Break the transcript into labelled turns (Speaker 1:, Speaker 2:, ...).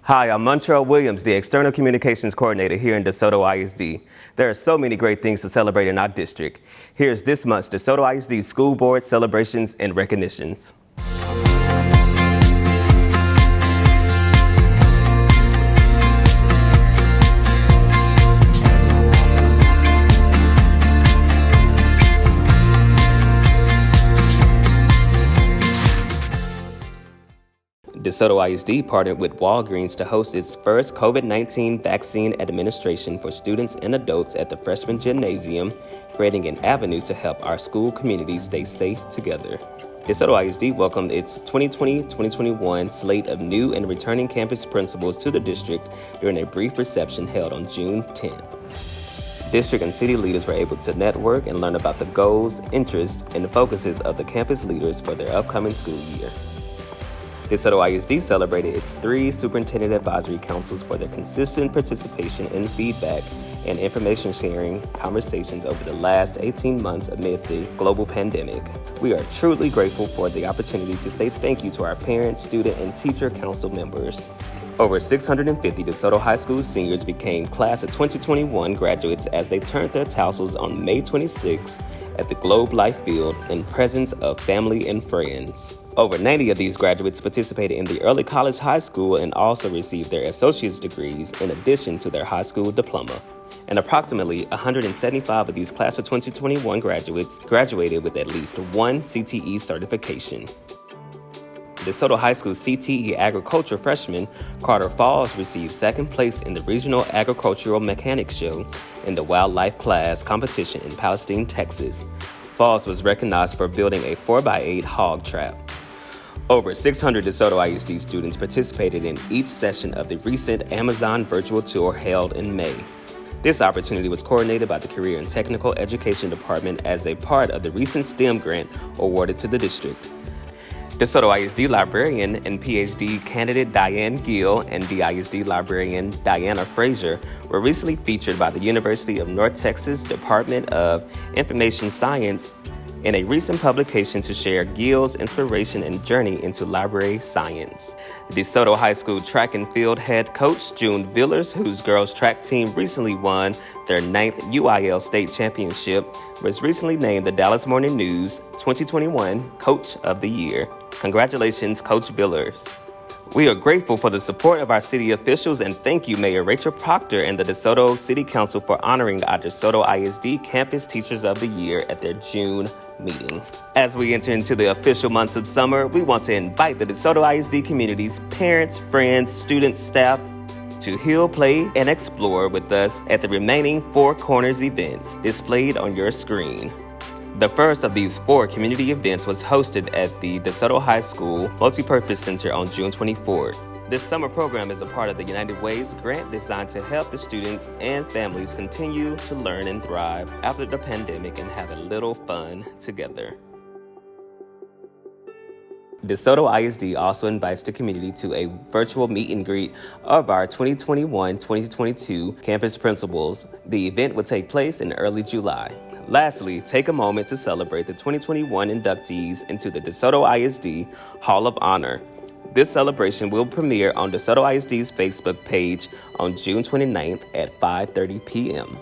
Speaker 1: Hi, I'm Montrell Williams, the External Communications Coordinator here in DeSoto ISD. There are so many great things to celebrate in our district. Here's this month's DeSoto ISD School Board celebrations and recognitions. DeSoto ISD partnered with Walgreens to host its first COVID-19 vaccine administration for students and adults at the freshman gymnasium, creating an avenue to help our school community stay safe together. DeSoto ISD welcomed its 2020-2021 slate of new and returning campus principals to the district during a brief reception held on June 10th. District and city leaders were able to network and learn about the goals, interests, and focuses of the campus leaders for their upcoming school year. DeSoto ISD celebrated its 3 superintendent advisory councils for their consistent participation and feedback and information sharing conversations over the last 18 months amid the global pandemic. We are truly grateful for the opportunity to say thank you to our parents, student, and teacher council members. Over 650 DeSoto High School seniors became Class of 2021 graduates as they turned their tassels on May 26 at the Globe Life Field in presence of family and friends. Over 90 of these graduates participated in the early college high school and also received their associate's degrees in addition to their high school diploma. And approximately 175 of these Class of 2021 graduates graduated with at least one CTE certification. DeSoto High School CTE Agriculture freshman Carter Falls received second place in the Regional Agricultural Mechanics Show in the Wildlife Class competition in Palestine, Texas. Falls was recognized for building a 4x8 hog trap. Over 600 DeSoto ISD students participated in each session of the recent Amazon virtual tour held in May. This opportunity was coordinated by the Career and Technical Education Department as a part of the recent STEM grant awarded to the district. DeSoto ISD librarian and PhD candidate Diane Gill and DISD librarian Diana Frazier were recently featured by the University of North Texas Department of Information Science in a recent publication to share Gill's inspiration and journey into library science. DeSoto High School track and field head coach June Villers, whose girls track team recently won their 9th UIL state championship, was recently named the Dallas Morning News 2021 Coach of the Year. Congratulations, Coach Villers. We are grateful for the support of our city officials and thank you, Mayor Rachel Proctor and the DeSoto City Council for honoring our DeSoto ISD Campus Teachers of the Year at their June meeting. As we enter into the official months of summer, we want to invite the DeSoto ISD community's parents, friends, students, staff to heal, play, and explore with us at the remaining 4 Corners events displayed on your screen. The first of these 4 community events was hosted at the DeSoto High School Multipurpose Center on June 24th. This summer program is a part of the United Ways grant designed to help the students and families continue to learn and thrive after the pandemic and have a little fun together. DeSoto ISD also invites the community to a virtual meet and greet of our 2021-2022 campus principals. The event will take place in early July. Lastly, take a moment to celebrate the 2021 inductees into the DeSoto ISD Hall of Honor. This celebration will premiere on DeSoto ISD's Facebook page on June 29th at 5:30 p.m.